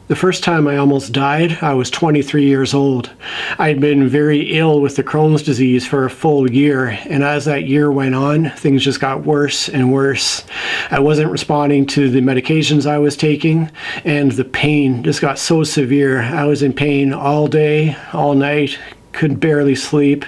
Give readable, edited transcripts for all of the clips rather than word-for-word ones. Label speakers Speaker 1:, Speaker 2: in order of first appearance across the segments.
Speaker 1: The first time I almost died, I was 23 years old. I had been very ill with the Crohn's disease for a full year, and as that year went on, things just got worse and worse. I wasn't responding to the medications I was taking, and the pain just got so severe. I was in pain all day, all night, could barely sleep.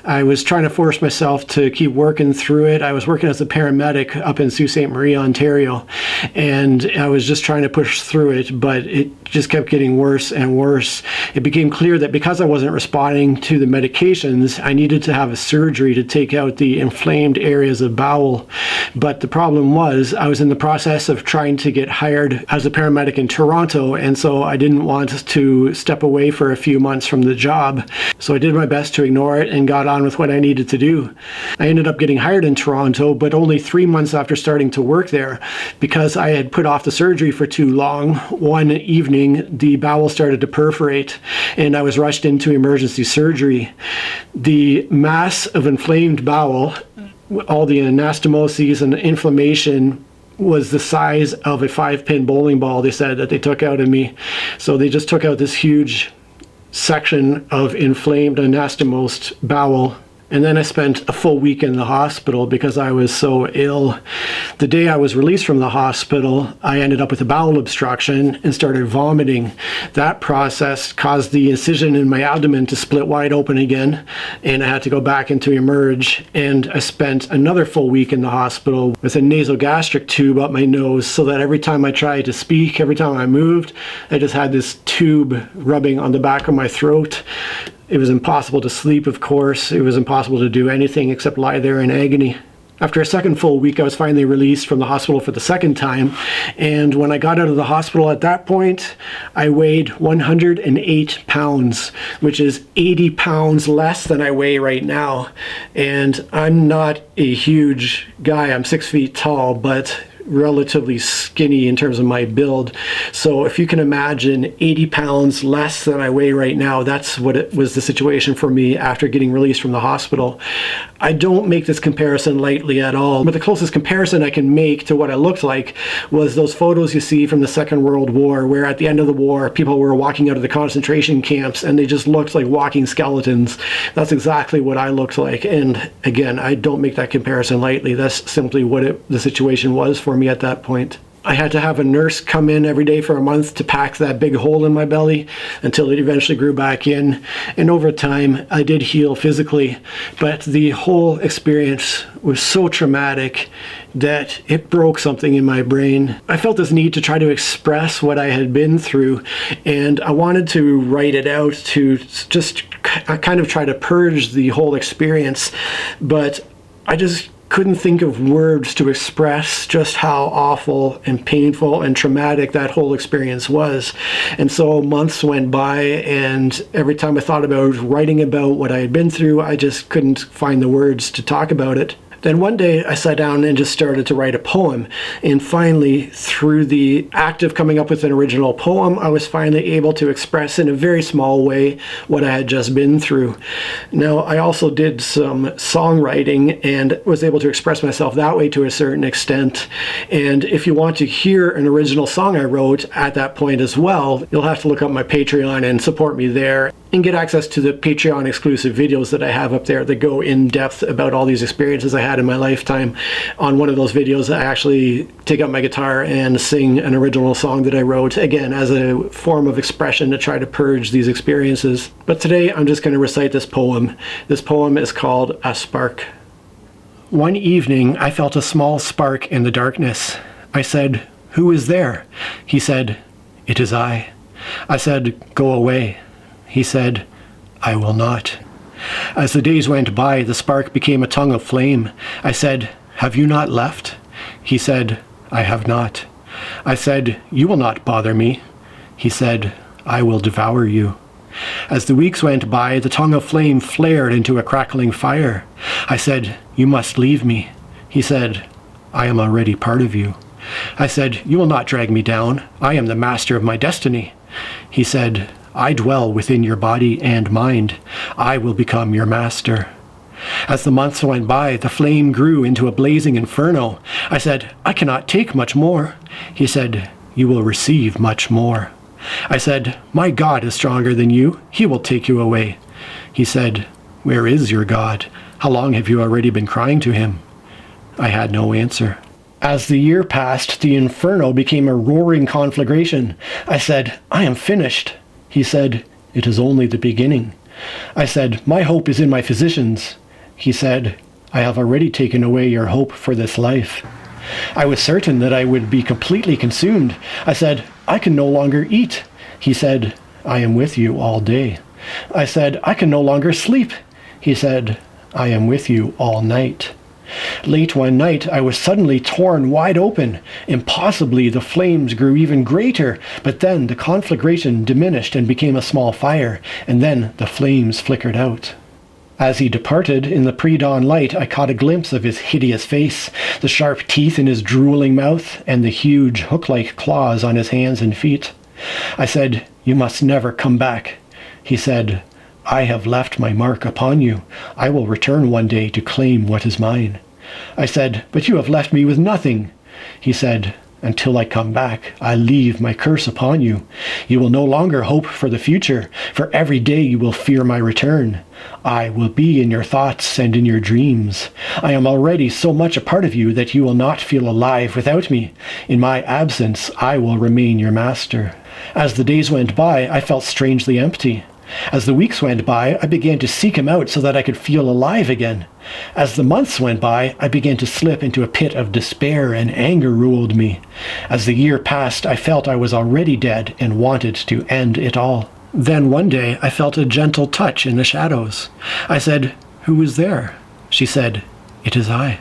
Speaker 1: I was trying to force myself to keep working through it. I was working as a paramedic up in Sault Ste. Marie, Ontario, and I was just trying to push through it, but it just kept getting worse and worse. It became clear that because I wasn't responding to the medications, I needed to have a surgery to take out the inflamed areas of bowel. But the problem was I was in the process of trying to get hired as a paramedic in Toronto, and so I didn't want to step away for a few months from the job. So I did my best to ignore it and got on with what I needed to do. I ended up getting hired in Toronto, but only 3 months after starting to work there. Because I had put off the surgery for too long, one evening the bowel started to perforate and I was rushed into emergency surgery. The mass of inflamed bowel, all the anastomoses and inflammation, was the size of a 5-pin bowling ball, they said, that they took out of me. So they just took out this huge section of inflamed anastomosed bowel. And then I spent a full week in the hospital because I was so ill. The day I was released from the hospital, I ended up with a bowel obstruction and started vomiting. That process caused the incision in my abdomen to split wide open again, and I had to go back into emerge. And I spent another full week in the hospital with a nasogastric tube up my nose, so that every time I tried to speak, every time I moved, I just had this tube rubbing on the back of my throat. It was impossible to sleep, of course. It was impossible to do anything except lie there in agony. After a second full week, I was finally released from the hospital for the second time. And when I got out of the hospital at that point, I weighed 108 pounds, which is 80 pounds less than I weigh right now. And I'm not a huge guy. I'm 6 feet tall, but relatively skinny in terms of my build. So if you can imagine 80 pounds less than I weigh right now, that's what it was the situation for me after getting released from the hospital. I don't make this comparison lightly at all, but the closest comparison I can make to what I looked like was those photos you see from the Second World War, where at the end of the war, people were walking out of the concentration camps and they just looked like walking skeletons. That's exactly what I looked like. And again, I don't make that comparison lightly. That's simply what the situation was for me at that point. I had to have a nurse come in every day for a month to pack that big hole in my belly until it eventually grew back in. And over time, I did heal physically, but the whole experience was so traumatic that it broke something in my brain. I felt this need to try to express what I had been through, and I wanted to write it out to just kind of try to purge the whole experience, but I just couldn't think of words to express just how awful and painful and traumatic that whole experience was. And so months went by, and every time I thought about writing about what I had been through, I just couldn't find the words to talk about it. Then one day I sat down and just started to write a poem. And finally, through the act of coming up with an original poem, I was finally able to express in a very small way what I had just been through. Now, I also did some songwriting and was able to express myself that way to a certain extent. And if you want to hear an original song I wrote at that point as well, you'll have to look up my Patreon and support me there and get access to the Patreon exclusive videos that I have up there that go in depth about all these experiences I had in my lifetime. On one of those videos, I actually take out my guitar and sing an original song that I wrote, again, as a form of expression to try to purge these experiences. But today, I'm just going to recite this poem. This poem is called A Spark. One evening, I felt a small spark in the darkness. I said, "Who is there?" He said, "It is I." I said, "Go away." He said, "I will not." As the days went by, the spark became a tongue of flame. I said, "Have you not left?" He said, "I have not." I said, "You will not bother me." He said, "I will devour you." As the weeks went by, the tongue of flame flared into a crackling fire. I said, "You must leave me." He said, "I am already part of you." I said, "You will not drag me down. I am the master of my destiny." He said, "I dwell within your body and mind. I will become your master." As the months went by, the flame grew into a blazing inferno. I said, "I cannot take much more." He said, "You will receive much more." I said, "My God is stronger than you. He will take you away." He said, "Where is your God? How long have you already been crying to him?" I had no answer. As the year passed, the inferno became a roaring conflagration. I said, "I am finished." He said, "It is only the beginning." I said, "My hope is in my physicians." He said, "I have already taken away your hope for this life." I was certain that I would be completely consumed. I said, "I can no longer eat." He said, "I am with you all day." I said, "I can no longer sleep." He said, "I am with you all night." Late one night, I was suddenly torn wide open. Impossibly, the flames grew even greater, but then the conflagration diminished and became a small fire, and then the flames flickered out. As he departed, in the pre-dawn light, I caught a glimpse of his hideous face, the sharp teeth in his drooling mouth, and the huge hook-like claws on his hands and feet. I said, "You must never come back." He said, "I have left my mark upon you. I will return one day to claim what is mine." I said, "But you have left me with nothing." He said, "Until I come back, I leave my curse upon you. You will no longer hope for the future, for every day you will fear my return. I will be in your thoughts and in your dreams. I am already so much a part of you that you will not feel alive without me. In my absence, I will remain your master." As the days went by, I felt strangely empty. As the weeks went by, I began to seek him out so that I could feel alive again. As the months went by, I began to slip into a pit of despair, and anger ruled me. As the year passed, I felt I was already dead and wanted to end it all. Then one day, I felt a gentle touch in the shadows. I said, "Who is there?" She said, "It is I."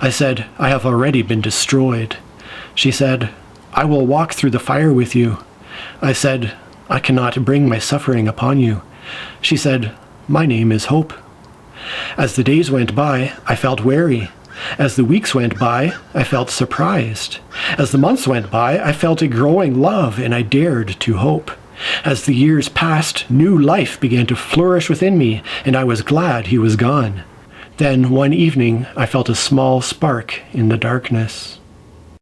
Speaker 1: I said, "I have already been destroyed." She said, "I will walk through the fire with you." I said, "I cannot bring my suffering upon you." She said, "My name is Hope." As the days went by, I felt weary. As the weeks went by, I felt surprised. As the months went by, I felt a growing love, and I dared to hope. As the years passed, new life began to flourish within me, and I was glad he was gone. Then one evening, I felt a small spark in the darkness.